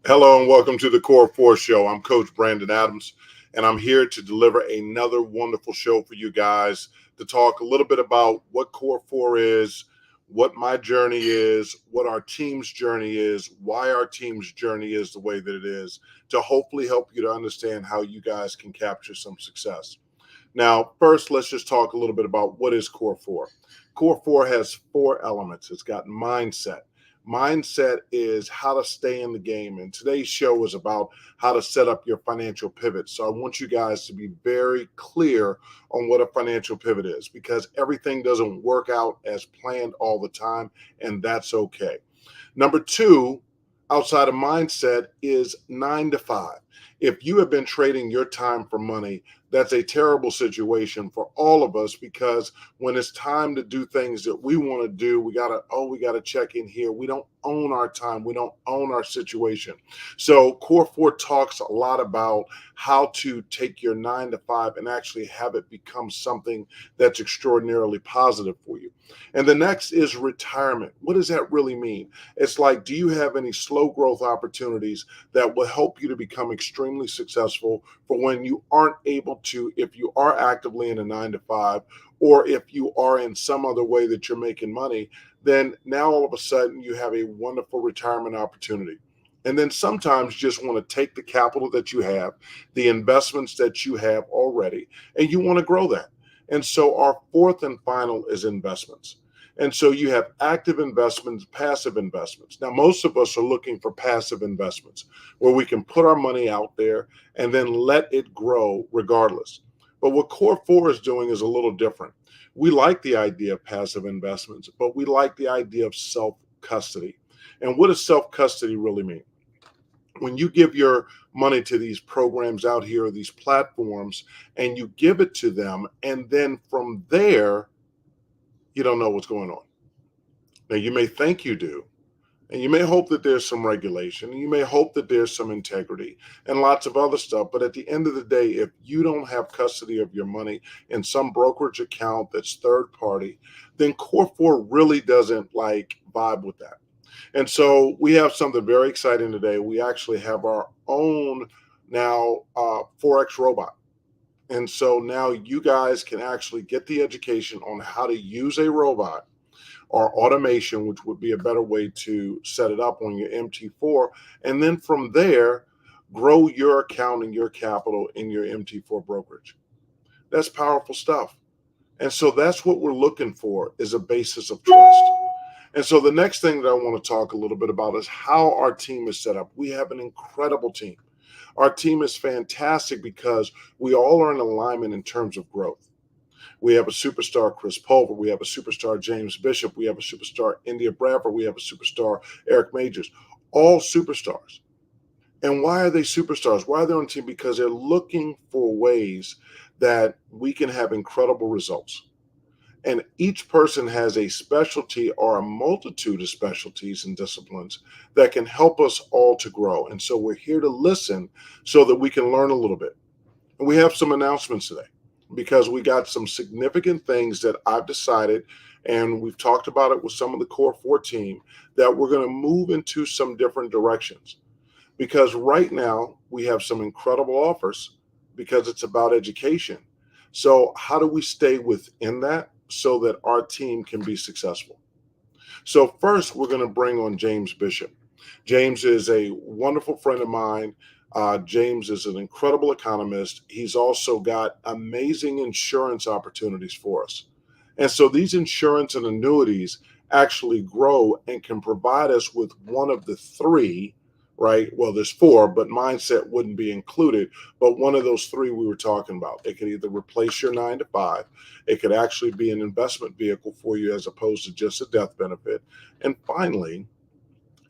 Hello and welcome to the Core 4 Show. I'm Coach Brandon Adams, and I'm here to deliver another wonderful show for you guys to talk a little bit about what Core 4 is, what my journey is, what our team's journey is, why our team's journey is the way that it is, to hopefully help you to understand how you guys can capture some success. Now, first, let's just talk a little bit about what is Core 4. Core 4 has four elements. It's got mindset. Mindset is how to stay in the game. And today's show is about how to set up your financial pivot. So I want you guys to be very clear on what a financial pivot is, because everything doesn't work out as planned all the time, and that's okay. Number two, outside of mindset, is 9 to 5. If you have been trading your time for money, that's a terrible situation for all of us, because when it's time to do things that we want to do, we gotta check in here. We don't own our time. We don't own our situation. So Core 4 talks a lot about how to take your 9 to 5 and actually have it become something that's extraordinarily positive for you. And the next is retirement. What does that really mean? It's like, do you have any slow growth opportunities that will help you to become extremely successful for when you aren't able to, if you are actively in a 9 to 5, or if you are in some other way that you're making money, then now all of a sudden you have a wonderful retirement opportunity. And then sometimes you just want to take the capital that you have, the investments that you have already, and you want to grow that. And so our fourth and final is investments. And so you have active investments, passive investments. Now, most of us are looking for passive investments where we can put our money out there and then let it grow regardless. But what Core 4 is doing is a little different. We like the idea of passive investments, but we like the idea of self custody. And what does self custody really mean? When you give your money to these programs out here, these platforms, and you give it to them, and then from there, you don't know what's going on. Now, you may think you do, and you may hope that there's some regulation, and you may hope that there's some integrity and lots of other stuff. But at the end of the day, if you don't have custody of your money in some brokerage account that's third party, then Core 4 really doesn't like vibe with that. And so we have something very exciting today. We actually have our own now Forex robot. And so now you guys can actually get the education on how to use a robot or automation, which would be a better way to set it up on your MT4. And then from there, grow your account and your capital in your MT4 brokerage. That's powerful stuff. And so that's what we're looking for, is a basis of trust. And so the next thing that I want to talk a little bit about is how our team is set up. We have an incredible team. Our team is fantastic because we all are in alignment in terms of growth. We have a superstar, Chris Pulver. We have a superstar, James Bishop. We have a superstar, India Bradford. We have a superstar, Eric Majors. All superstars. And why are they superstars? Why are they on the team? Because they're looking for ways that we can have incredible results. And each person has a specialty or a multitude of specialties and disciplines that can help us all to grow. And so we're here to listen so that we can learn a little bit. And we have some announcements today because we got some significant things that I've decided, and we've talked about it with some of the Core 4 team, that we're going to move into some different directions. Because right now we have some incredible offers because it's about education. So how do we stay within that so that our team can be successful? So first, we're going to bring on James Bishop. James is a wonderful friend of mine. James is an incredible economist. He's also got amazing insurance opportunities for us. And so these insurance and annuities actually grow and can provide us with one of the three, right? Well, there's four, but mindset wouldn't be included. But one of those three we were talking about, it could either replace your 9 to 5, it could actually be an investment vehicle for you as opposed to just a death benefit. And finally,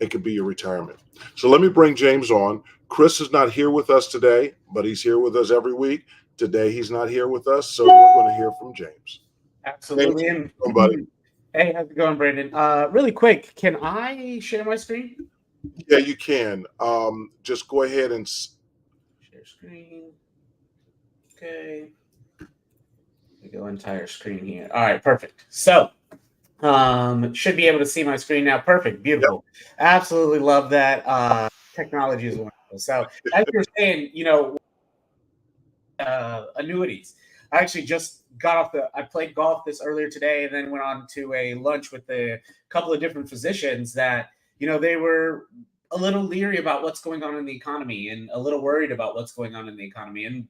it could be your retirement. So let me bring James on. Chris is not here with us today, but he's here with us every week. Today, he's not here with us, so we're going to hear from James. Absolutely. James, somebody. Hey, how's it going, Brandon? Really quick, can I share my screen? Yeah, you can. Just go ahead and Share screen. Okay. We go entire screen here. All right, perfect. So, should be able to see my screen now. Perfect, beautiful. Yep. Absolutely love that. Technology is wonderful. So as you're saying, annuities. I actually just got off I played golf this earlier today and then went on to a lunch with a couple of different physicians that, they were a little leery about what's going on in the economy and a little worried about what's going on in the economy. And,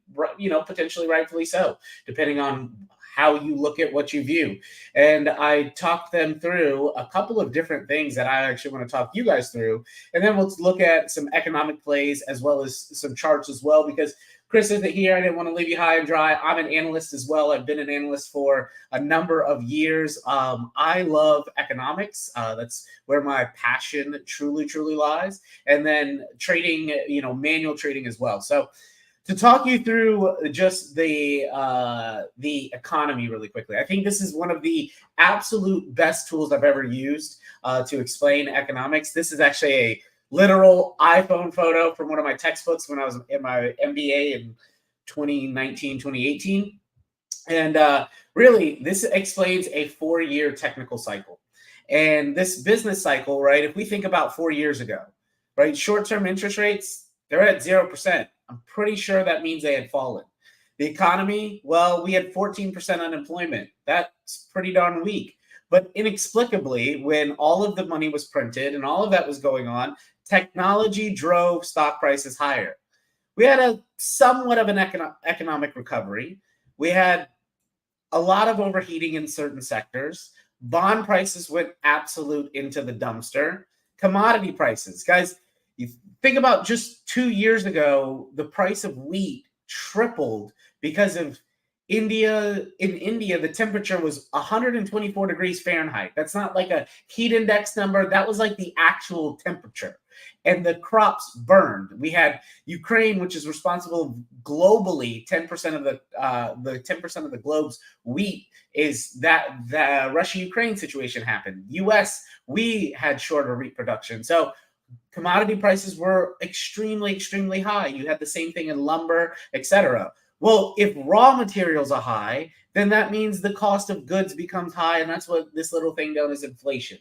potentially rightfully so, depending on how you look at what you view. And I talked them through a couple of different things that I actually want to talk you guys through. And then we'll look at some economic plays as well as some charts as well, because Chris isn't here. I didn't want to leave you high and dry. I'm an analyst as well. I've been an analyst for a number of years. I love economics. That's where my passion truly, truly lies. And then trading, manual trading as well. So to talk you through just the economy really quickly, I think this is one of the absolute best tools I've ever used to explain economics. This is actually a literal iPhone photo from one of my textbooks when I was in my MBA in 2019, 2018. And really, this explains a 4-year technical cycle. And this business cycle, right, if we think about 4 years ago, right, short-term interest rates, they're at 0%. I'm pretty sure that means they had fallen. The economy, well, we had 14% unemployment. That's pretty darn weak. But inexplicably, when all of the money was printed and all of that was going on, technology drove stock prices higher. We had a somewhat of an economic recovery. We had a lot of overheating in certain sectors. Bond prices went absolute into the dumpster. Commodity prices, guys, you think about just 2 years ago, the price of wheat tripled because of India. In India, the temperature was 124 degrees Fahrenheit. That's not like a heat index number. That was like the actual temperature. And the crops burned. We had Ukraine, which is responsible globally 10% of the 10% of the globe's wheat. Is that the Russia-Ukraine situation happened? U.S. we had shorter wheat production. So commodity prices were extremely, extremely high. You had the same thing in lumber, etc. Well, if raw materials are high, then that means the cost of goods becomes high, and that's what this little thing known as inflation.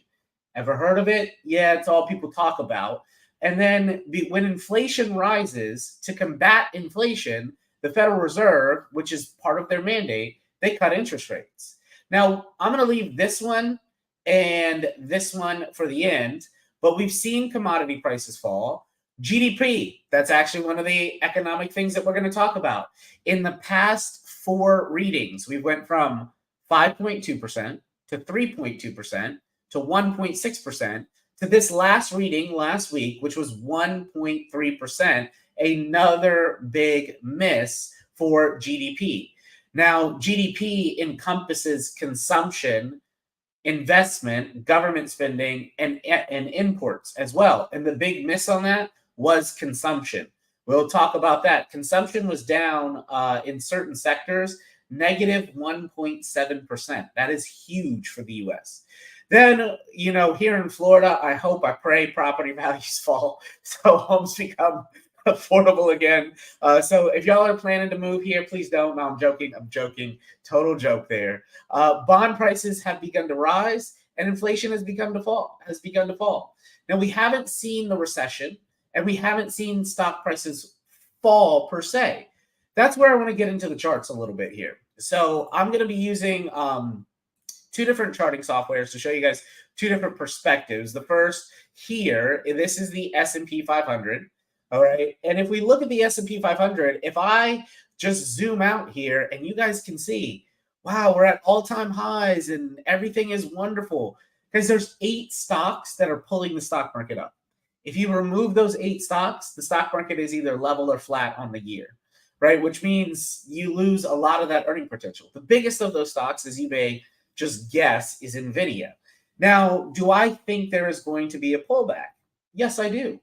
Ever heard of it? Yeah, it's all people talk about. And then when inflation rises, to combat inflation, the Federal Reserve, which is part of their mandate, they cut interest rates. Now, I'm going to leave this one and this one for the end, but we've seen commodity prices fall. GDP, that's actually one of the economic things that we're going to talk about. In the past 4 readings, we went from 5.2% to 3.2% to 1.6% to this last reading last week, which was 1.3%, another big miss for GDP. Now, GDP encompasses consumption, investment, government spending, and imports as well. And the big miss on that was consumption. We'll talk about that. Consumption was down in certain sectors, negative 1.7%. That is huge for the U.S. Then, here in Florida, I pray property values fall so homes become affordable again. So if y'all are planning to move here, please don't. No, I'm joking. Total joke there. Bond prices have begun to rise and inflation has begun to fall. Now, we haven't seen the recession and we haven't seen stock prices fall per se. That's where I want to get into the charts a little bit here. So I'm going to be using 2 different charting softwares to show you guys 2 different perspectives. The first here, this is the S&P 500. All right. And if we look at the S&P 500, if I just zoom out here and you guys can see, wow, we're at all-time highs and everything is wonderful because there's 8 stocks that are pulling the stock market up. If you remove those 8 stocks, the stock market is either level or flat on the year, right? Which means you lose a lot of that earning potential. The biggest of those stocks, as you may just guess, is NVIDIA. Now, do I think there is going to be a pullback? Yes, I do.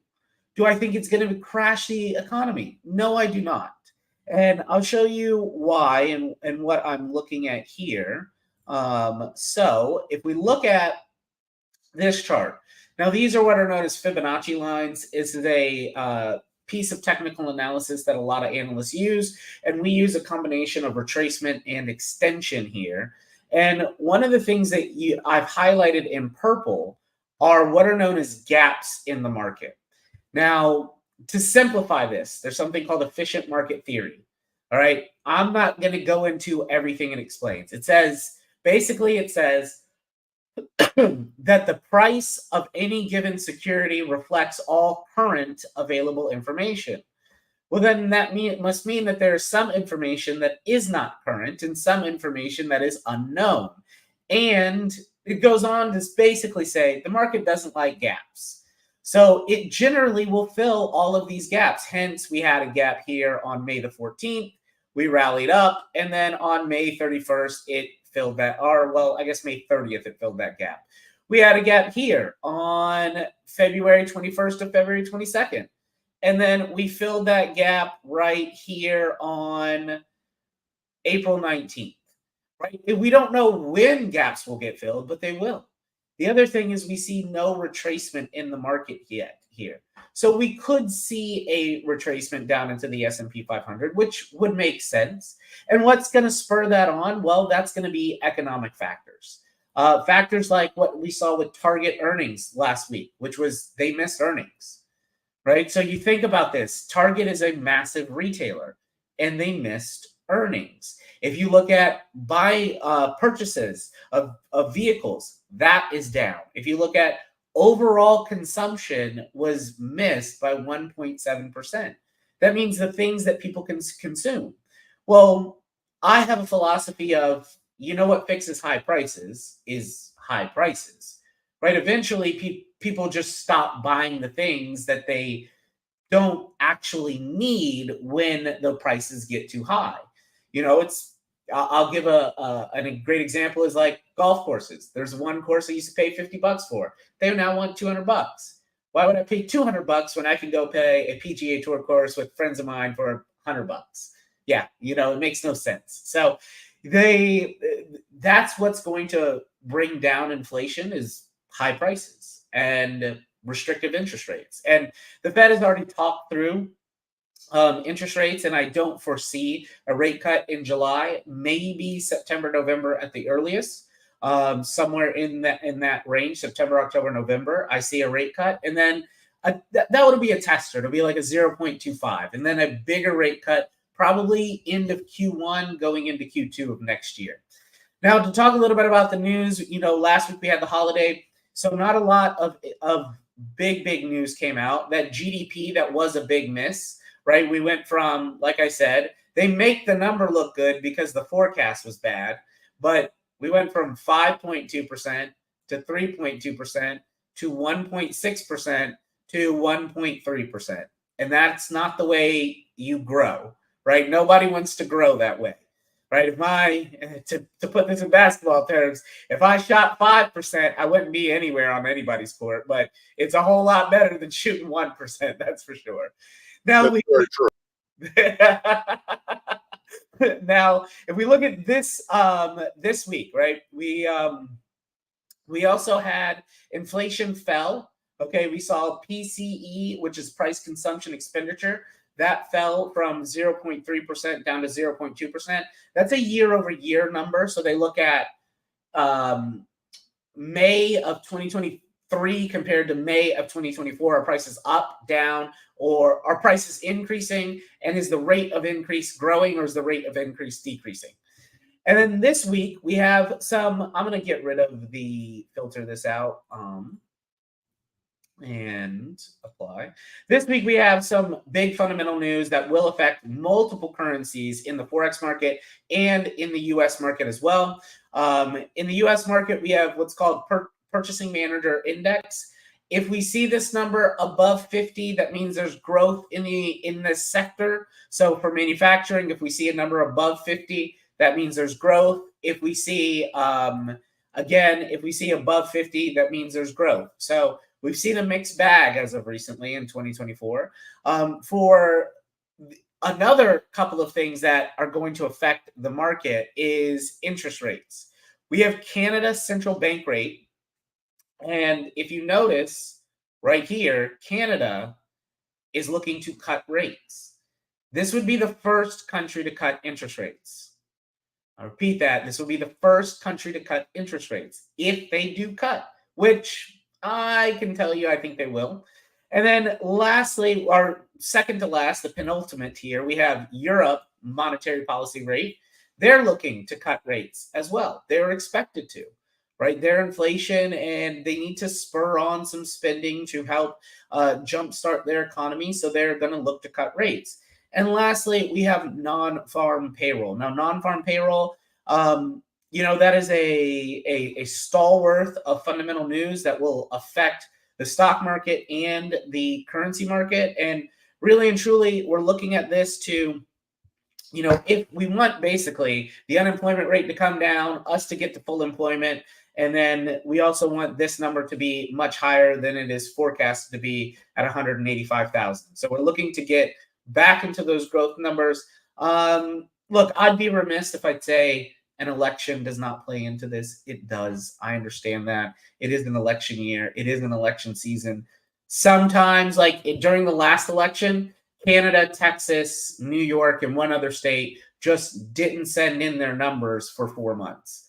Do I think it's going to crash the economy? No, I do not. And I'll show you why and what I'm looking at here. So if we look at this chart, now these are what are known as Fibonacci lines. This is a piece of technical analysis that a lot of analysts use, and we use a combination of retracement and extension here. And one of the things that I've highlighted in purple are what are known as gaps in the market. Now, to simplify this, there's something called efficient market theory. All right. I'm not going to go into everything it explains. It says, basically, it says that the price of any given security reflects all current available information. Well, then that must mean that there is some information that is not current and some information that is unknown. And it goes on to basically say the market doesn't like gaps. So it generally will fill all of these gaps. Hence, we had a gap here on May the 14th. We rallied up. And then on May 31st, it filled that, or well, I guess May 30th, it filled that gap. We had a gap here on February 21st to February 22nd. And then we filled that gap right here on April 19th, right? We don't know when gaps will get filled, but they will. The other thing is we see no retracement in the market yet here. So we could see a retracement down into the S&P 500, which would make sense. And what's going to spur that on? Well, that's going to be economic factors. Factors like what we saw with Target earnings last week, which was they missed earnings, right? So you think about this. Target is a massive retailer, and they missed earnings. If you look at purchases of vehicles, that is down. If you look at overall consumption was missed by 1.7%. That means the things that people can consume. Well, I have a philosophy of, you know what fixes high prices is high prices, right? Eventually, people just stop buying the things that they don't actually need when the prices get too high. You know, I'll give a great example is like golf courses. There's one course I used to pay $50 for. They now want $200. Why would I pay $200 when I can go pay a PGA Tour course with friends of mine for $100? Yeah, you know, it makes no sense. So that's what's going to bring down inflation is high prices and restrictive interest rates. And the Fed has already talked through interest rates, and I don't foresee a rate cut in July, maybe September, November at the earliest. Somewhere in that range, September, October, November, I see a rate cut. And then that would be a tester. It'll be like a 0.25. And then a bigger rate cut, probably end of Q1 going into Q2 of next year. Now, to talk a little bit about the news, you know, last week we had the holiday. So not a lot of big news came out. That GDP, that was a big miss. Right? We went from, like I said, they make the number look good because the forecast was bad, but we went from 5.2% to 3.2% to 1.6% to 1.3%. And that's not the way you grow, right? Nobody wants to grow that way, right? To put this in basketball terms, if I shot 5%, I wouldn't be anywhere on anybody's court, but it's a whole lot better than shooting 1%, that's for sure. Now now, if we look at this this week, right? We also had inflation fell. Okay, we saw PCE, which is price consumption expenditure, that fell from 0.3% down to 0.2%. That's a year-over-year number. So they look at May of 2023 compared to May of 2024. Are prices up, down, or are prices increasing? And is the rate of increase growing, or is the rate of increase decreasing? And then this week we have some, I'm going to get rid of filter this out and apply. This week we have some big fundamental news that will affect multiple currencies in the Forex market and in the US market as well. In the US market, we have what's called Purchasing Manager Index. If we see this number above 50, that means there's growth in this sector. So for manufacturing, if we see a number above 50, that means there's growth. If we see, if we see above 50, that means there's growth. So we've seen a mixed bag as of recently in 2024. For another couple of things that are going to affect the market is interest rates. We have Canada's central bank rate. And if you notice right here, Canada is looking to cut rates. This would be the first country to cut interest rates. I repeat that. This will be the first country to cut interest rates if they do cut, which I can tell you I think they will. And then lastly, or second to last, the penultimate here, we have Europe monetary policy rate. They're looking to cut rates as well. They're expected to, right? Their inflation, and they need to spur on some spending to help jumpstart their economy. So they're going to look to cut rates. And lastly, we have non-farm payroll. Now, non-farm payroll, that is a stalwart of fundamental news that will affect the stock market and the currency market. And really and truly, we're looking at this to, if we want basically the unemployment rate to come down, us to get to full employment, and then we also want this number to be much higher than it is forecasted to be at 185,000. So we're looking to get back into those growth numbers. Look, I'd be remiss if I'd say an election does not play into this. It does. I understand that. It is an election year. It is an election season. Sometimes, like during the last election, Canada, Texas, New York, and one other state just didn't send in their numbers for 4 months.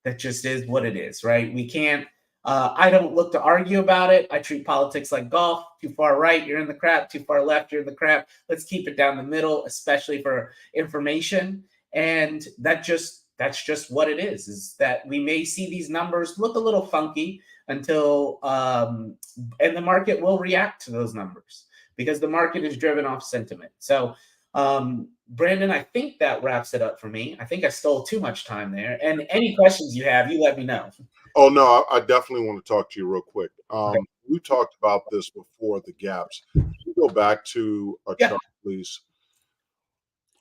That just is what it is, right? We can't, I don't look to argue about it. I treat politics like golf. Too far right, you're in the crap. Too far left, you're in the crap. Let's keep it down the middle, especially for information. And that's just what it is that we may see these numbers look a little funky until, and the market will react to those numbers because the market is driven off sentiment. So, Brandon, I think that wraps it up for me. I think I stole too much time there. And any questions you have, you let me know. Oh, no, I definitely want to talk to you real quick. Okay. We talked about this before, the gaps. Can you go back to a chart, please?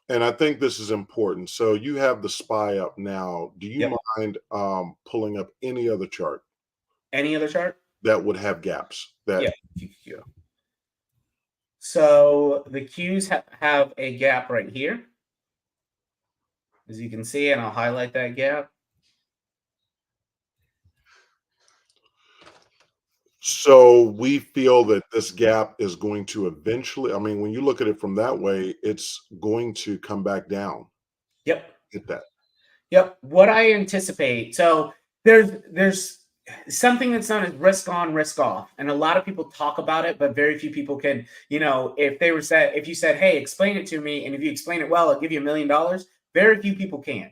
And I think this is important. So you have the SPY up now. Do you mind pulling up any other chart? Any other chart? That would have gaps. Yeah. So the Qs have a gap right here, as you can see, and I'll highlight that gap. So we feel that this gap is going to eventually, I mean, when you look at it from that way, it's going to come back down. Yep. Get that. Yep. What I anticipate. So there's something that's known as risk on, risk off. And a lot of people talk about it, but very few people can, if you said, hey, explain it to me, and if you explain it well, I'll give you $1 million. Very few people can.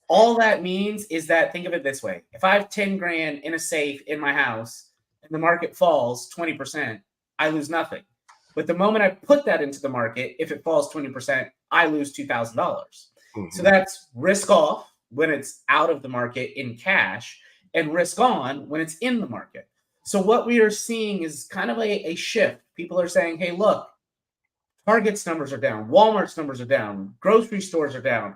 All that means is that, think of it this way. If I have 10 grand in a safe in my house and the market falls 20%, I lose nothing. But the moment I put that into the market, if it falls 20%, I lose $2,000. Mm-hmm. So that's risk off when it's out of the market in cash, and risk on when it's in the market. So what we are seeing is kind of a shift. People are saying, hey, look, Target's numbers are down. Walmart's numbers are down. Grocery stores are down.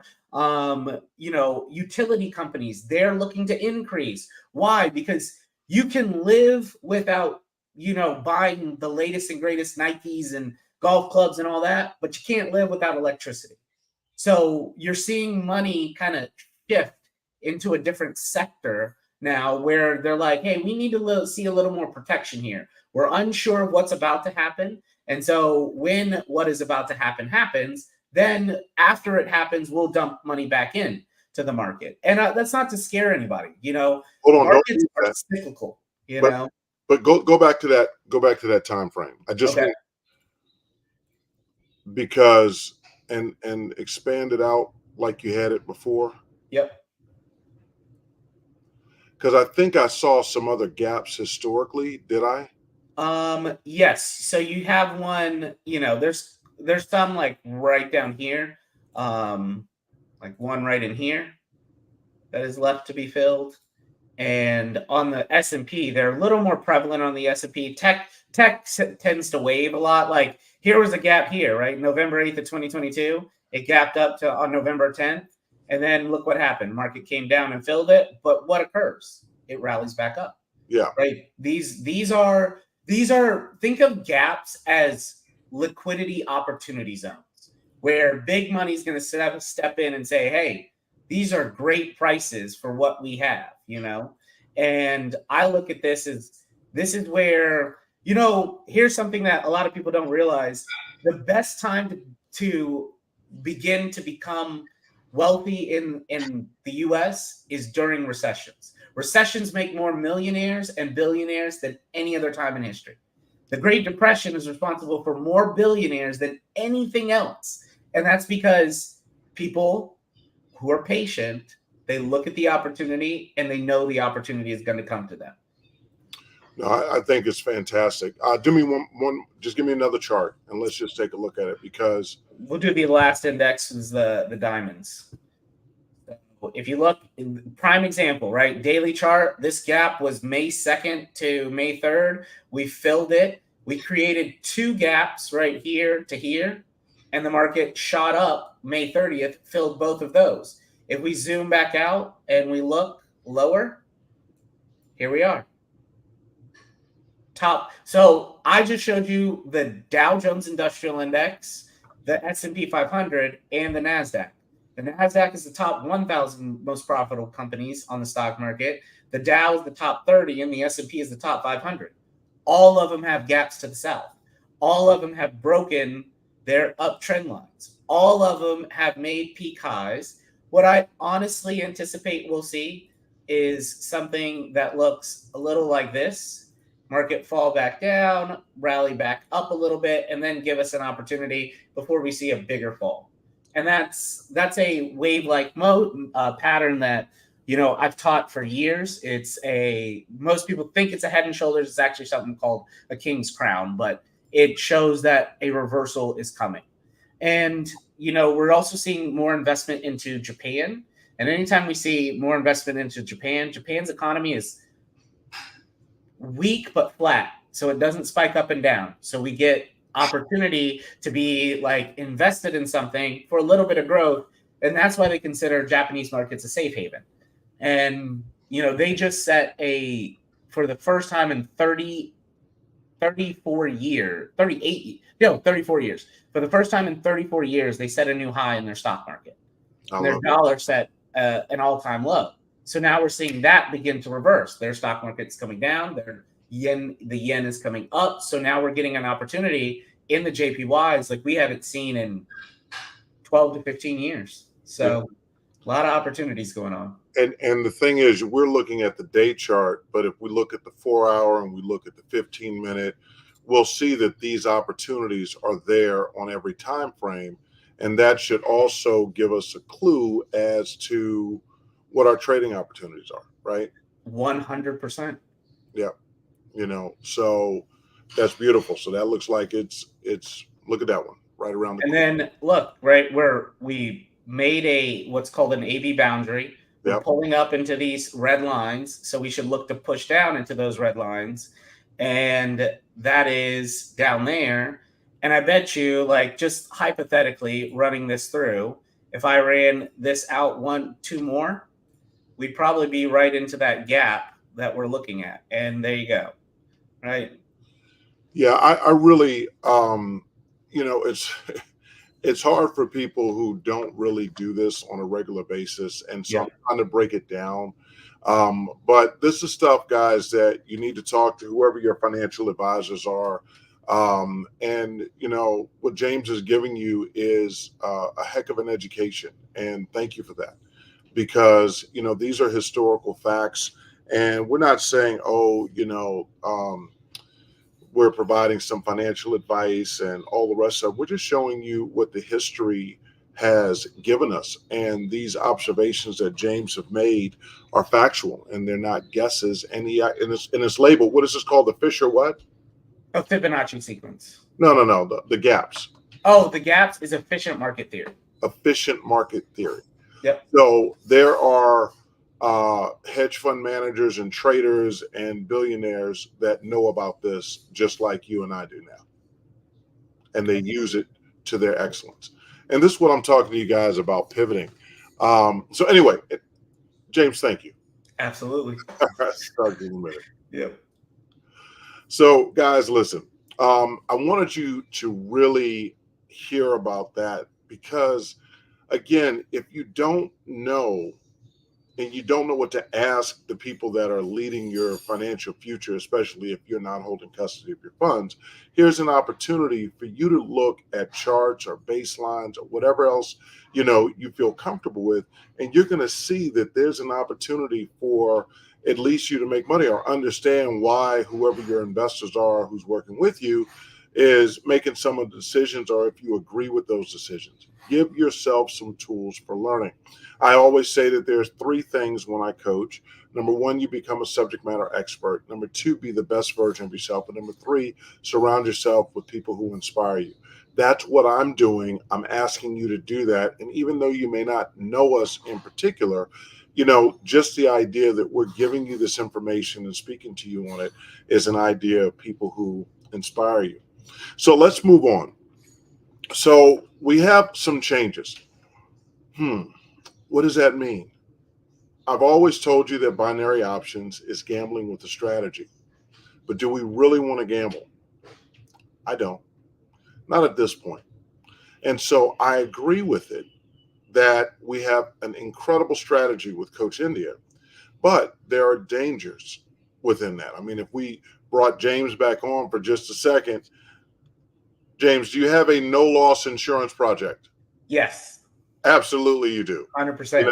Utility companies, they're looking to increase. Why? Because you can live without, buying the latest and greatest Nikes and golf clubs and all that, but you can't live without electricity. So you're seeing money kind of shift into a different sector now, where they're like, hey, we need to see a little more protection here. We're unsure of what's about to happen. And so when what is about to happen happens, then after it happens, we'll dump money back in to the market. And that's not to scare anybody. Hold on, markets are cyclical, But go back to that. Go back to that time frame. I just want, because and expand it out like you had it before. Yep. Because I think I saw some other gaps historically. Did I? Yes. So you have one, there's some like right down here, like one right in here that is left to be filled. And on the S&P, they're a little more prevalent on the S&P. Tech tends to wave a lot. Like here was a gap here, right? November 8th of 2022, it gapped up to on November 10th. And then look what happened. Market came down and filled it. But what occurs? It rallies back up. Yeah. Right. These are think of gaps as liquidity opportunity zones where big money is going to step in and say, hey, these are great prices for what we have, And I look at this is where, here's something that a lot of people don't realize. The best time to begin to become wealthy in the US is during recessions. Recessions make more millionaires and billionaires than any other time in history. The Great Depression is responsible for more billionaires than anything else. And that's because people who are patient, they look at the opportunity and they know the opportunity is going to come to them. No, I think it's fantastic. Do me one, just give me another chart and let's just take a look at it, because we'll do the last index is the diamonds. So if you look, prime example, right? Daily chart, this gap was May 2nd to May 3rd. We filled it. We created two gaps right here to here, and the market shot up May 30th, filled both of those. If we zoom back out and we look lower, here we are. Top. So I just showed you the Dow Jones Industrial Index, the S&P 500, and the NASDAQ. The NASDAQ is the top 1,000 most profitable companies on the stock market. The Dow is the top 30, and the S&P is the top 500. All of them have gaps to the south. All of them have broken their uptrend lines. All of them have made peak highs. What I honestly anticipate we'll see is something that looks a little like this. Market fall back down, rally back up a little bit, and then give us an opportunity before we see a bigger fall. And that's a wave-like pattern that, you know, I've taught for years. Most people think it's a head and shoulders. It's actually something called a king's crown, but it shows that a reversal is coming. And, you know, we're also seeing more investment into Japan. And anytime we see more investment into Japan, Japan's economy is weak but flat, so it doesn't spike up and down. So we get opportunity to be like invested in something for a little bit of growth, and that's why they consider Japanese markets a safe haven. And you know, they just set for the first time in 34 years. For the first time in 34 years, they set a new high in their stock market. And their dollar set an all-time low. So now we're seeing that begin to reverse. Their stock market's coming down. The yen is coming up. So now we're getting an opportunity in the JPYs like we haven't seen in 12 to 15 years. So a lot of opportunities going on. And the thing is, we're looking at the day chart, but if we look at the 4 hour and we look at the 15-minute, we'll see that these opportunities are there on every time frame. And that should also give us a clue as to what our trading opportunities are, right? 100%. Yeah. You know, so that's beautiful. So that looks like it's look at that one right around the corner. Then look, right where we made what's called an AB boundary. We're pulling up into these red lines. So we should look to push down into those red lines. And that is down there. And I bet you, like, just hypothetically running this through, if I ran this out 2 more, we'd probably be right into that gap that we're looking at. And there you go. Right. Yeah, I really, you know, it's hard for people who don't really do this on a regular basis. And so I'm trying to break it down. But this is stuff, guys, that you need to talk to whoever your financial advisors are. And, you know, what James is giving you is a heck of an education. And thank you for that. Because, you know, these are historical facts, and we're not saying, oh, you know, we're providing some financial advice and all the rest of it. We're just showing you what the history has given us. And these observations that James have made are factual, and they're not guesses. And it's labeled, what is this called? The Fisher what? A Fibonacci sequence. No, the gaps. Oh, the gaps is efficient market theory. Efficient market theory. Yep. So there are hedge fund managers and traders and billionaires that know about this just like you and I do now. And they use it to their excellence. And this is what I'm talking to you guys about, pivoting. So anyway, James, thank you. Absolutely. Start in a minute. Yep. So guys, listen, I wanted you to really hear about that, because again, if you don't know and you don't know what to ask the people that are leading your financial future, especially if you're not holding custody of your funds, here's an opportunity for you to look at charts or baselines or whatever else, you know, you feel comfortable with. And you're going to see that there's an opportunity for it leads you to make money or understand why whoever your investors are who's working with you is making some of the decisions, or if you agree with those decisions. Give yourself some tools for learning. I always say that there's three things when I coach. Number one, you become a subject matter expert. Number two, be the best version of yourself. And number three, surround yourself with people who inspire you. That's what I'm doing. I'm asking you to do that. And even though you may not know us in particular, just the idea that we're giving you this information and speaking to you on it is an idea of people who inspire you. So let's move on. So we have some changes. What does that mean? I've always told you that binary options is gambling with a strategy. But do we really want to gamble? I don't. Not at this point. And so I agree with it that we have an incredible strategy with Coach India, but there are dangers within that. I mean, if we brought James back on for just a second, James, do you have a no loss insurance project? Yes. Absolutely, you do. 100%.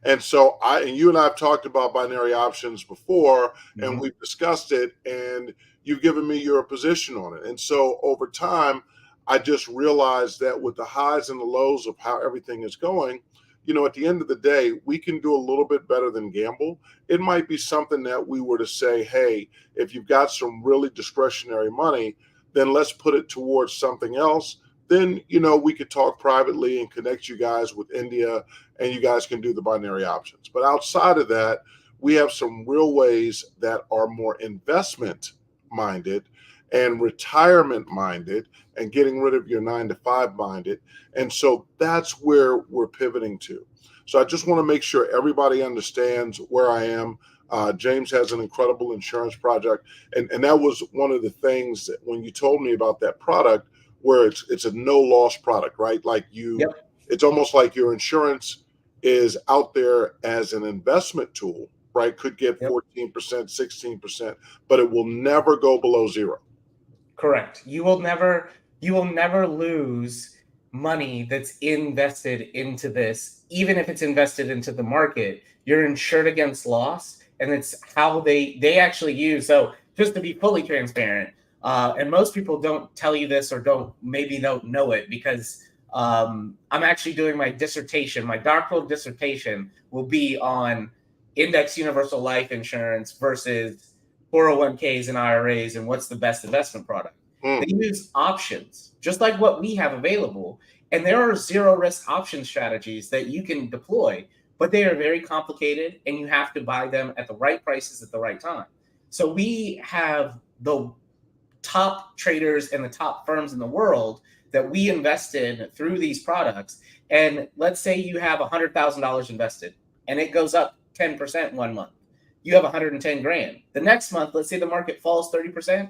And so you and I have talked about binary options before, and we've discussed it, and you've given me your position on it. And so over time, I just realized that with the highs and the lows of how everything is going, at the end of the day, we can do a little bit better than gamble. It might be something that we were to say, hey, if you've got some really discretionary money, then let's put it towards something else. Then, we could talk privately and connect you guys with India, and you guys can do the binary options. But outside of that, we have some real ways that are more investment minded and retirement minded and getting rid of your 9-to-5 minded. And so that's where we're pivoting to. So I just want to make sure everybody understands where I am. James has an incredible insurance project. And that was one of the things that when you told me about that product, where it's a no loss product, right? Like it's almost like your insurance is out there as an investment tool, right? Could get 14%, 16%, but it will never go below zero. Correct. You will never lose money that's invested into this, even if it's invested into the market. You're insured against loss, and it's how they actually use. So just to be fully transparent, and most people don't tell you this or don't know it because I'm actually doing my dissertation. My doctoral dissertation will be on index universal life insurance versus 401ks and IRAs and what's the best investment product. They use options, just like what we have available. And there are zero risk option strategies that you can deploy, but they are very complicated and you have to buy them at the right prices at the right time. So we have the top traders and the top firms in the world that we invest in through these products. And let's say you have $100,000 invested and it goes up 10% 1 month. You have 110 grand. The next month, let's say the market falls 30%,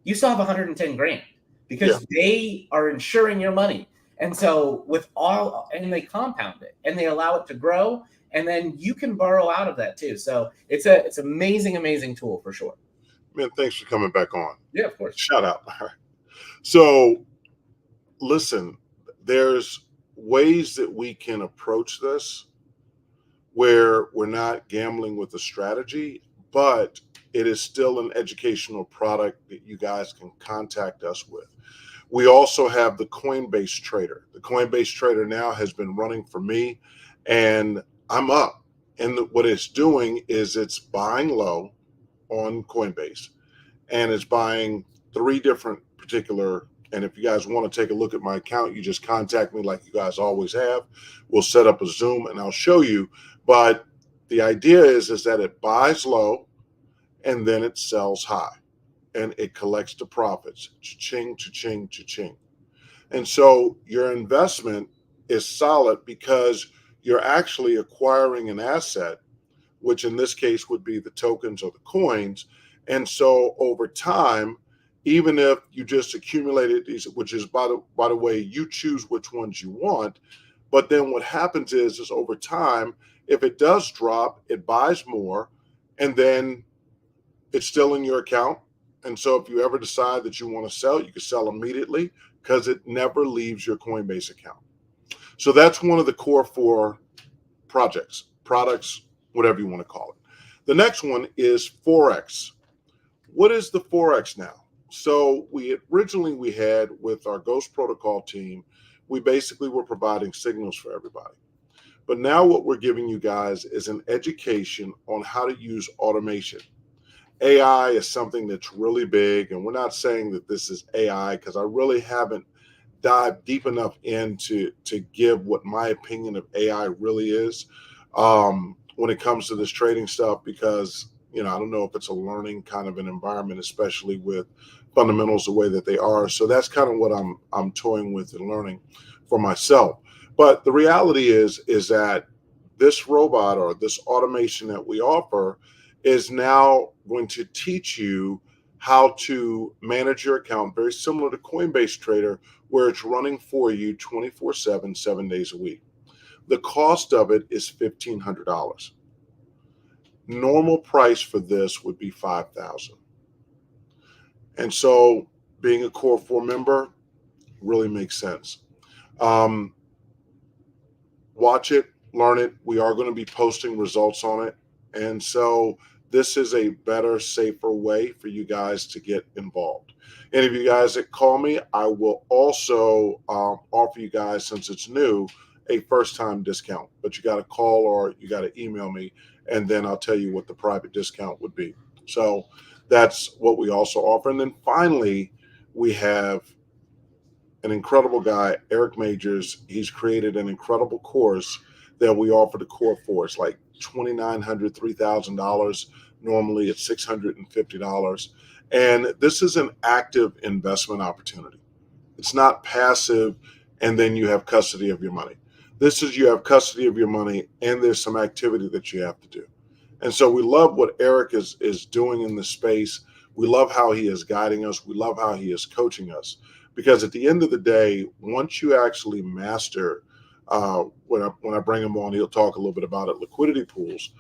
you still have 110 grand because they are insuring your money. And so and they compound it and they allow it to grow, and then you can borrow out of that too. So it's amazing, amazing tool for sure. Man, thanks for coming back on. Yeah, of course. Shout out. So listen, there's ways that we can approach this where we're not gambling with a strategy, but it is still an educational product that you guys can contact us with. We also have the Coinbase Trader. The Coinbase Trader now has been running for me, and I'm up. And what it's doing is it's buying low on Coinbase, and it's buying 3 different particular. And if you guys want to take a look at my account, you just contact me like you guys always have. We'll set up a Zoom and I'll show you. But the idea is that it buys low and then it sells high and it collects the profits. Cha-ching, cha-ching, cha-ching. And so your investment is solid because you're actually acquiring an asset, which in this case would be the tokens or the coins. And so over time, even if you just accumulated these, which is by the way, you choose which ones you want. But then what happens is over time, if it does drop, it buys more, and then it's still in your account. And so if you ever decide that you want to sell, you can sell immediately because it never leaves your Coinbase account. So that's one of the core 4 products, whatever you want to call it. The next one is Forex. What is the Forex now? So we had with our Ghost Protocol team, we basically were providing signals for everybody. But now what we're giving you guys is an education on how to use automation. AI is something that's really big, and we're not saying that this is AI because I really haven't dived deep enough into to give what my opinion of AI really is when it comes to this trading stuff, because I don't know if it's a learning kind of an environment, especially with fundamentals the way that they are. So that's kind of what I'm toying with and learning for myself. But the reality is that this robot or this automation that we offer is now going to teach you how to manage your account, very similar to Coinbase Trader, where it's running for you 24/7, 7 days a week. The cost of it is $1,500. Normal price for this would be $5,000. And so being a Core 4 member really makes sense. Watch it, learn it. We are going to be posting results on it. And so this is a better, safer way for you guys to get involved. Any of you guys that call me, I will also offer you guys, since it's new, a first-time discount. But you got to call or you got to email me, and then I'll tell you what the private discount would be. So that's what we also offer. And then finally, we have an incredible guy, Eric Majors. He's created an incredible course that we offer the Core 4. It's like $2,900, $3,000. Normally it's $650. And this is an active investment opportunity. It's not passive and then you have custody of your money. This is you have custody of your money and there's some activity that you have to do. And so we love what Eric is doing in this space. We love how he is guiding us. We love how he is coaching us. Because at the end of the day, once you actually master, when I bring him on, he'll talk a little bit about it, liquidity pools,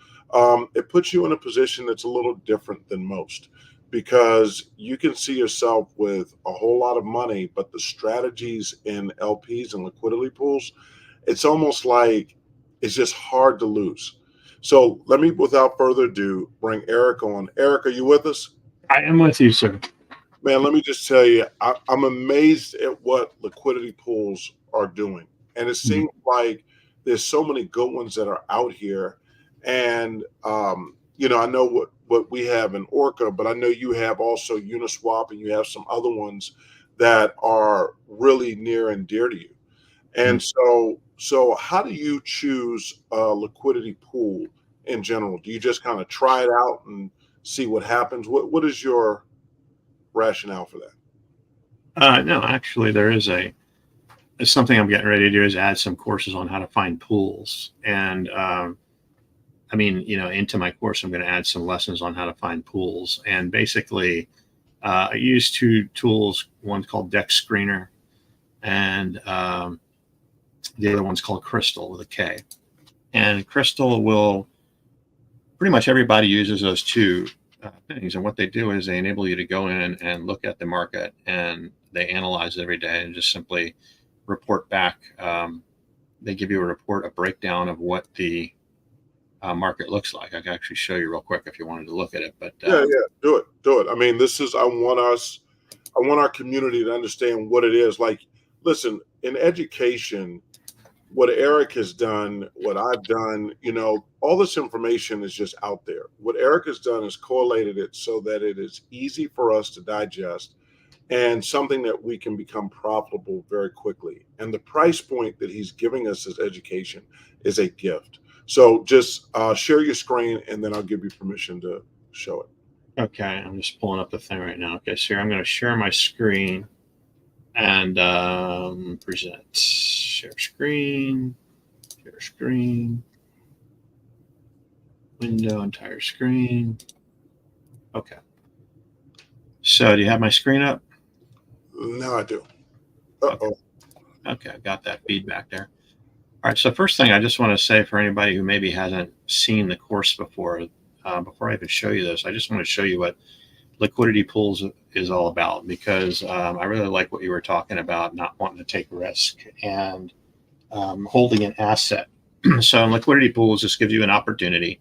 it puts you in a position that's a little different than most, because you can see yourself with a whole lot of money, but the strategies in LPs and liquidity pools, it's almost like it's just hard to lose. So let me, without further ado, bring Eric on. Eric, are you with us? I am with you, sir. Man, let me just tell you, I'm amazed at what liquidity pools are doing. And it seems like there's so many good ones that are out here. And, I know what we have in Orca, but I know you have also Uniswap and you have some other ones that are really near and dear to you. And so how do you choose a liquidity pool in general? Do you just kind of try it out and see what happens? What is your rationale for that? No, actually, it's something I'm getting ready to do, is add some courses on how to find pools. And into my course, I'm going to add some lessons on how to find pools. And basically, I use two tools. One's called Deck Screener, and the other one's called Crystal with a K. And Crystal will, pretty much everybody uses those two things. And what they do is they enable you to go in and look at the market, and they analyze it every day and just simply report back. They give you a report, a breakdown of what the market looks like. I can actually show you real quick if you wanted to look at it. But yeah, do it. I mean, I want our community to understand what it is. Like, listen, in education, what Eric has done, what I've done, all this information is just out there. What Eric has done is correlated it so that it is easy for us to digest and something that we can become profitable very quickly. And the price point that he's giving us as education is a gift. So just share your screen, and then I'll give you permission to show it. Okay, I'm just pulling up the thing right now. Okay, so here I'm going to share my screen and present. Share screen, window, entire screen. Okay. So do you have my screen up? No, I do. Okay, I got that feedback there. All right, so first thing I just want to say, for anybody who maybe hasn't seen the course before I even show you this, I just want to show you what liquidity pools is all about, because I really like what you were talking about, not wanting to take risk and holding an asset. So in liquidity pools, this gives you an opportunity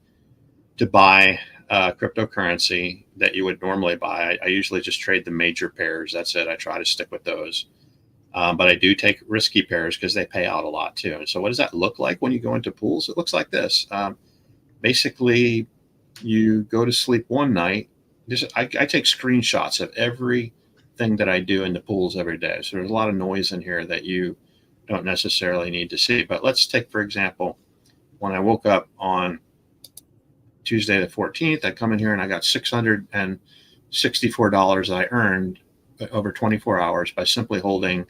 to buy cryptocurrency that you would normally buy. I usually just trade the major pairs. That's it. I try to stick with those. But I do take risky pairs because they pay out a lot too. And so what does that look like when you go into pools? It looks like this. Basically, you go to sleep one night. I take screenshots of everything that I do in the pools every day. So there's a lot of noise in here that you don't necessarily need to see. But let's take, for example, when I woke up on Tuesday the 14th, I come in here and I got $664 that I earned over 24 hours by simply holding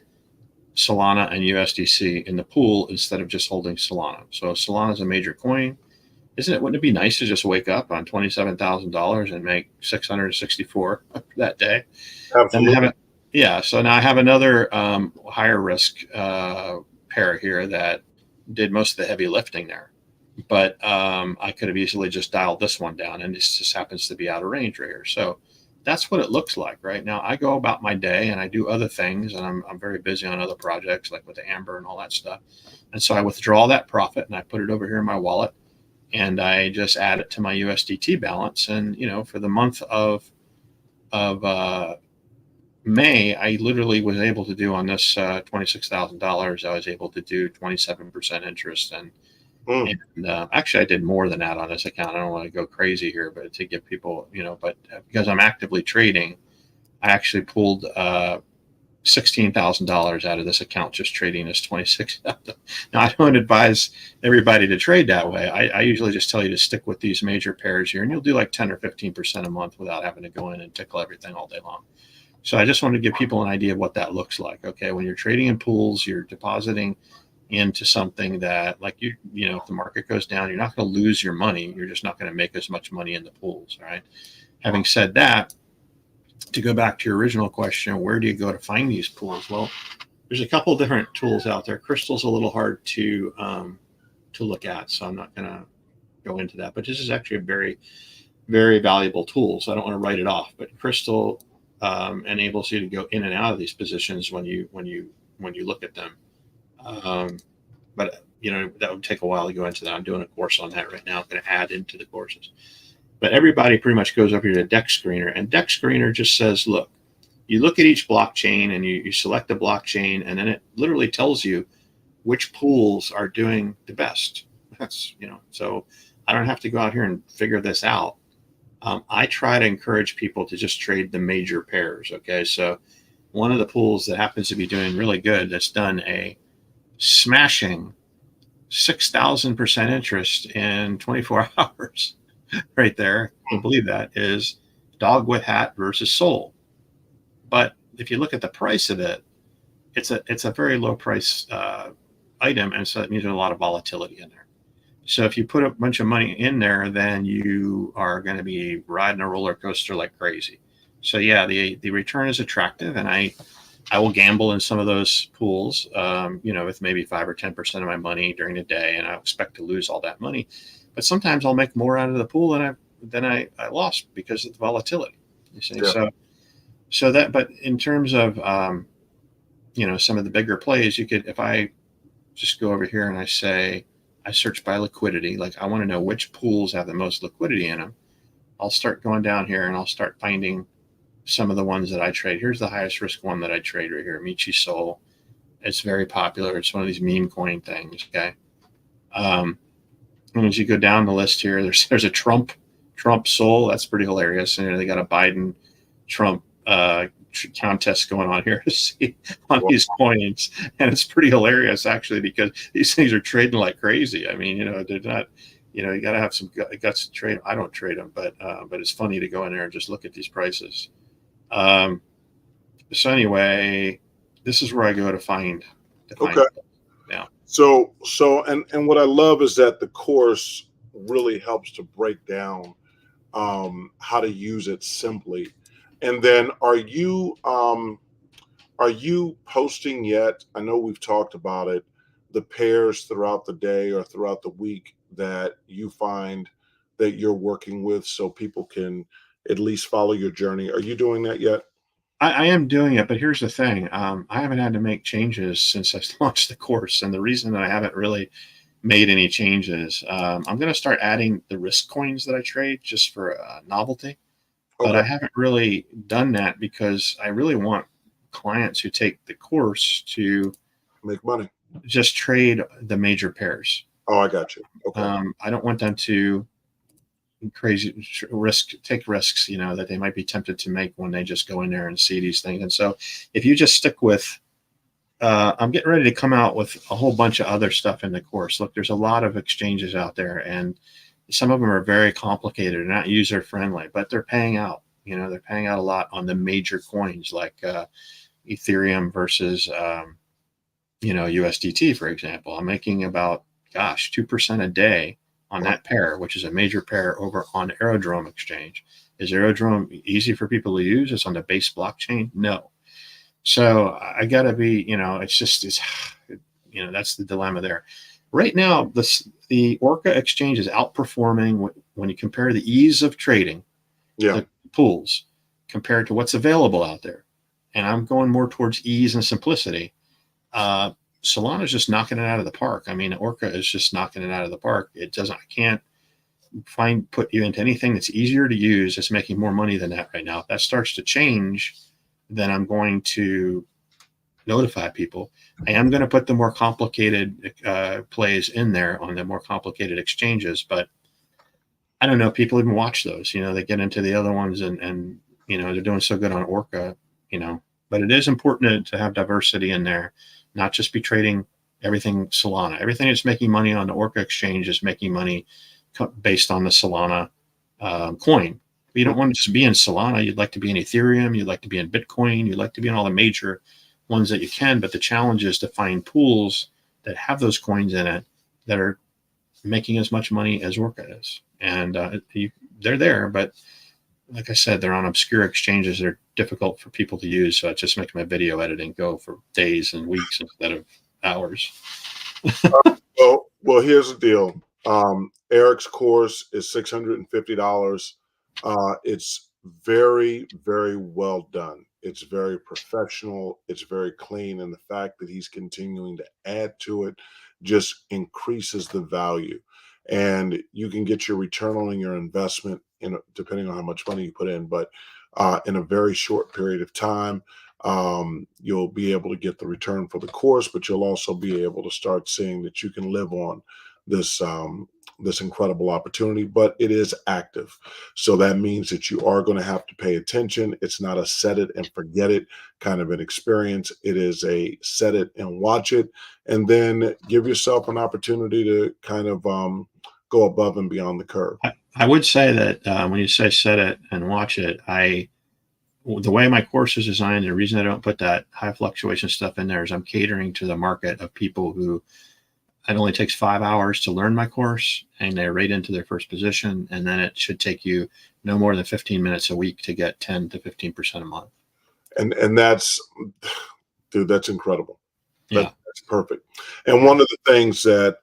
Solana and USDC in the pool instead of just holding Solana. So Solana is a major coin. Wouldn't it be nice to just wake up on $27,000 and make 664 that day? Absolutely. So now I have another higher risk pair here that did most of the heavy lifting there. But I could have easily just dialed this one down, and this just happens to be out of range right here. So that's what it looks like right now. I go about my day and I do other things, and I'm very busy on other projects like with the Amber and all that stuff. And so I withdraw that profit and I put it over here in my wallet, and I just add it to my USDT balance. And for the month of May, I literally was able to do on this $26,000. I was able to do 27% interest, and actually I did more than that on this account. I don't want to go crazy here, but to give people, but because I'm actively trading, I actually pulled $16,000 out of this account just trading this 26,000. Now I don't advise everybody to trade that way. I usually just tell you to stick with these major pairs here, and you'll do like 10 or 15% a month without having to go in and tickle everything all day long. So I just want to give people an idea of what that looks like. Okay, when you're trading in pools, you're depositing into something that, like, if the market goes down, you're not going to lose your money. You're just not going to make as much money in the pools. All right. Having said that, to go back to your original question, where do you go to find these pools? Well, there's a couple different tools out there. Crystal's a little hard to look at, so I'm not going to go into that. But this is actually a very, very valuable tool. So I don't want to write it off. But Crystal enables you to go in and out of these positions when you look at them. But that would take a while to go into that. I'm doing a course on that right now. I'm going to add into the courses. But everybody pretty much goes over here to Dex Screener, and Dex Screener just says, look, you look at each blockchain and you select the blockchain, and then it literally tells you which pools are doing the best. That's, so I don't have to go out here and figure this out. I try to encourage people to just trade the major pairs. Okay. So one of the pools that happens to be doing really good, that's done a smashing 6,000% interest in 24 hours right there. I can't believe that, is Dog with Hat versus Soul. But if you look at the price of it, it's a very low price item. And so that means there's a lot of volatility in there. So if you put a bunch of money in there, then you are going to be riding a roller coaster like crazy. So yeah, the return is attractive, and I will gamble in some of those pools, with maybe 5 or 10% of my money during the day, and I expect to lose all that money. But sometimes I'll make more out of the pool than I lost because of the volatility. You see, yeah. So that. But in terms of some of the bigger plays, you could, if I just go over here and I say I search by liquidity, like I want to know which pools have the most liquidity in them. I'll start going down here and I'll start finding some of the ones that I trade. Here's the highest risk one that I trade right here, Michi Soul. It's very popular. It's one of these meme coin things. Okay. And as you go down the list here, there's a Trump Soul. That's pretty hilarious. And they got a Biden Trump contest going on here to see on these coins, and it's pretty hilarious actually, because these things are trading like crazy. I mean, they're not. You got to have some guts to trade them. I don't trade them, but it's funny to go in there and just look at these prices. So anyway, this is where I go to find. Okay. Yeah. So and what I love is that the course really helps to break down how to use it simply. And then are you posting yet? I know we've talked about it, the pairs throughout the day or throughout the week that you find that you're working with, so people can at least follow your journey. Are you doing that yet? I am doing it, but here's the thing. I haven't had to make changes since I launched the course. And the reason that I haven't really made any changes. I'm going to start adding the risk coins that I trade just for novelty, but I Okay. haven't really done that because I really want clients who take the course to Make money. just trade the major pairs. Oh, I got you. Okay. I don't want them to take risks, you know, that they might be tempted to make when they just go in there and see these things. And so if you just stick with, I'm getting ready to come out with a whole bunch of other stuff in the course. Look, there's a lot of exchanges out there, and some of them are very complicated and not user friendly, but they're paying out. You know, they're paying out a lot on the major coins like Ethereum versus, USDT, for example. I'm making about, 2% a day on that pair, which is a major pair over on Aerodrome exchange. Is Aerodrome easy for people to use? It's on the base blockchain? No. So I got to be, that's the dilemma there. Right now, the Orca exchange is outperforming when you compare the ease of trading, the pools, compared to what's available out there. And I'm going more towards ease and simplicity. Solana's just knocking it out of the park. I mean, Orca is just knocking it out of the park. I can't put you into anything that's easier to use. It's making more money than that right now. If that starts to change, then I'm going to notify people. I am going to put the more complicated plays in there on the more complicated exchanges, but I don't know. People even watch those, they get into the other ones and they're doing so good on Orca, but it is important to have diversity in there, not just be trading everything Solana. Everything that's making money on the Orca exchange is making money based on the Solana coin. You don't want to just be in Solana. You'd like to be in Ethereum. You'd like to be in Bitcoin. You'd like to be in all the major ones that you can. But the challenge is to find pools that have those coins in it that are making as much money as Orca is. And they're there, but like I said, they're on obscure exchanges. They're difficult for people to use. So it's just making my video editing go for days and weeks instead of hours. Well, here's the deal. Eric's course is $650. It's very, very well done. It's very professional. It's very clean. And the fact that he's continuing to add to it just increases the value. And you can get your return on your investment depending on how much money you put in, but in a very short period of time. You'll be able to get the return for the course, but you'll also be able to start seeing that you can live on this incredible opportunity. But it is active, so that means that you are going to have to pay attention. It's not a set it and forget it kind of an experience. It is a set it and watch it, and then give yourself an opportunity to kind of go above and beyond the curve. I would say that when you say set it and watch it, the way my course is designed, the reason I don't put that high fluctuation stuff in there is I'm catering to the market of people who it only takes 5 hours to learn my course and they're right into their first position. And then it should take you no more than 15 minutes a week to get 10 to 15% a month. And that's, dude, that's incredible. Yeah. That's perfect. And one of the things that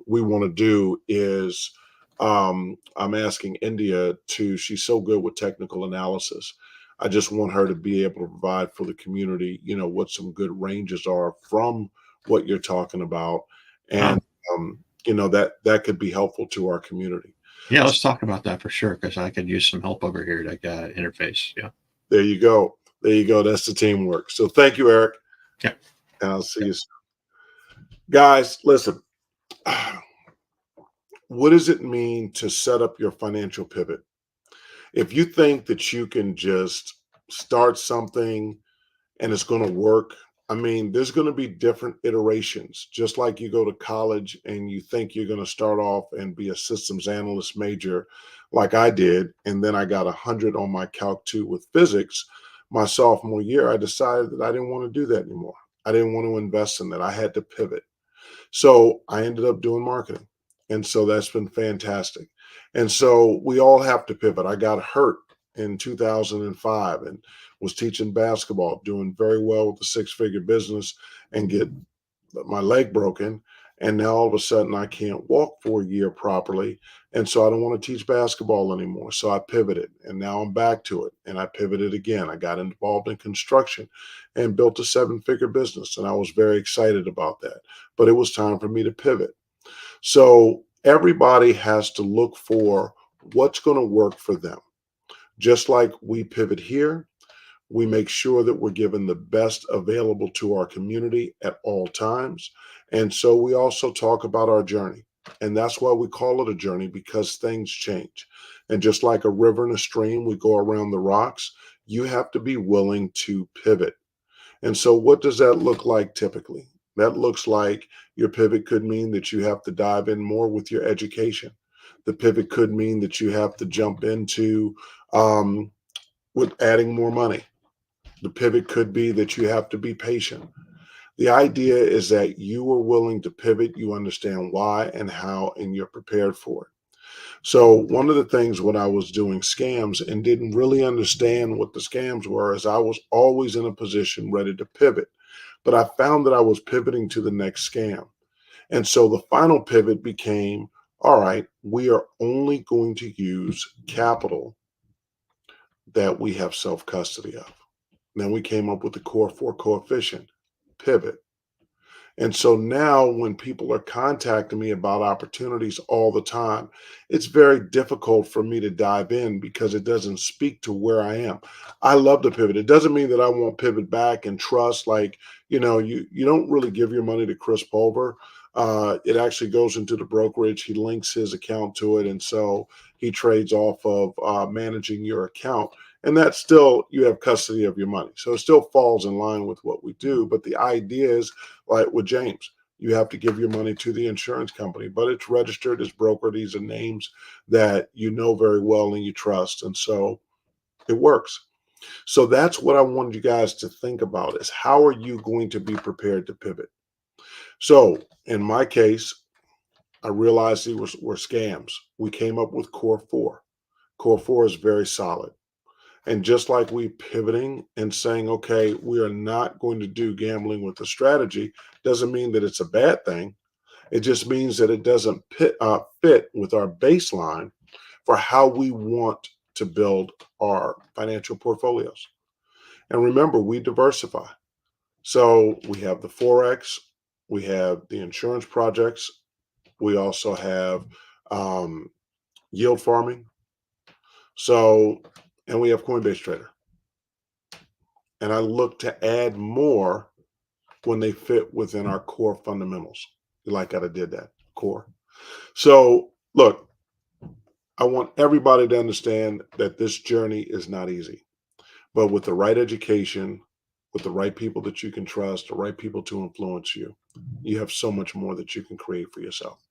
we want to do is I'm asking India she's so good with technical analysis. I just want her to be able to provide for the community, what some good ranges are from what you're talking about. And, that could be helpful to our community. Yeah, let's talk about that for sure, because I could use some help over here to interface. Yeah. There you go. There you go. That's the teamwork. So thank you, Eric. Yeah. And I'll see you soon. Guys, listen. What does it mean to set up your financial pivot? If you think that you can just start something and it's going to work, I mean, there's going to be different iterations. Just like you go to college and you think you're going to start off and be a systems analyst major like I did, and then I got 100 on my Calc 2 with physics my sophomore year, I decided that I didn't want to do that anymore. I didn't want to invest in that. I had to pivot. So I ended up doing marketing. And so that's been fantastic. And so we all have to pivot. I got hurt in 2005 and was teaching basketball, doing very well with the six-figure business, and get my leg broken. And now all of a sudden I can't walk for a year properly. And so I don't want to teach basketball anymore. So I pivoted, and now I'm back to it. And I pivoted again. I got involved in construction and built a 7-figure business. And I was very excited about that. But it was time for me to pivot. So everybody has to look for what's going to work for them. Just like we pivot here, we make sure that we're given the best available to our community at all times. And so we also talk about our journey. And that's why we call it a journey, because things change. And just like a river and a stream, we go around the rocks. You have to be willing to pivot. And so, what does that look like typically? That looks like your pivot could mean that you have to dive in more with your education. The pivot could mean that you have to jump into with adding more money. The pivot could be that you have to be patient. The idea is that you are willing to pivot, you understand why and how, and you're prepared for it. So, one of the things when I was doing scams and didn't really understand what the scams were is I was always in a position ready to pivot. But I found that I was pivoting to the next scam. And so the final pivot became, all right, we are only going to use capital that we have self custody of. Then we came up with the core four coefficient, pivot. And so now when people are contacting me about opportunities all the time, it's very difficult for me to dive in because it doesn't speak to where I am. I love to pivot. It doesn't mean that I won't pivot back and trust, like, you don't really give your money to Chris Pulver. It actually goes into the brokerage. He links his account to it. And so he trades off of managing your account. And that's still, you have custody of your money. So it still falls in line with what we do. But the idea is, like with James, you have to give your money to the insurance company, but it's registered as broker. These are names that you know very well and you trust. And so it works. So that's what I wanted you guys to think about, is how are you going to be prepared to pivot? So in my case, I realized these were scams. We came up with core four. Core four is very solid. And just like we pivoting and saying, okay, we are not going to do gambling with a strategy, doesn't mean that it's a bad thing. It just means that it doesn't fit with our baseline for how we want to build our financial portfolios. And remember, we diversify. So we have the Forex, we have the insurance projects, we also have yield farming. So, and we have Coinbase Trader. And I look to add more when they fit within our core fundamentals. You like how I did that, core. So look, I want everybody to understand that this journey is not easy, but with the right education, with the right people that you can trust, the right people to influence you, you have so much more that you can create for yourself.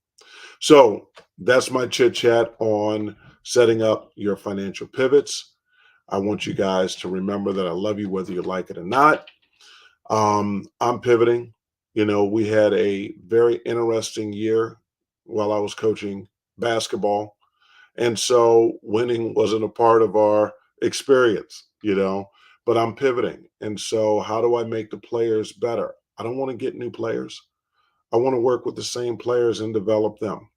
So that's my chit chat on setting up your financial pivots. I want you guys to remember that I love you, whether you like it or not. I'm pivoting. We had a very interesting year while I was coaching basketball. And so winning wasn't a part of our experience, but I'm pivoting. And so how do I make the players better? I don't want to get new players. I want to work with the same players and develop them.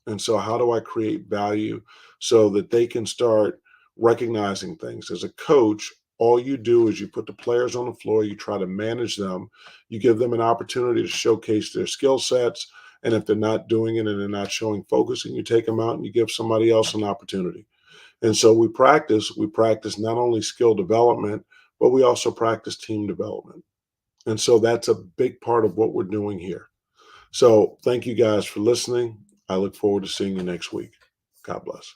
And so, how do I create value so that they can start recognizing things? As a coach, all you do is you put the players on the floor, you try to manage them, you give them an opportunity to showcase their skill sets. And if they're not doing it and they're not showing focus, and you take them out and you give somebody else an opportunity. And so we practice not only skill development, but we also practice team development. And so that's a big part of what we're doing here. So thank you guys for listening. I look forward to seeing you next week. God bless.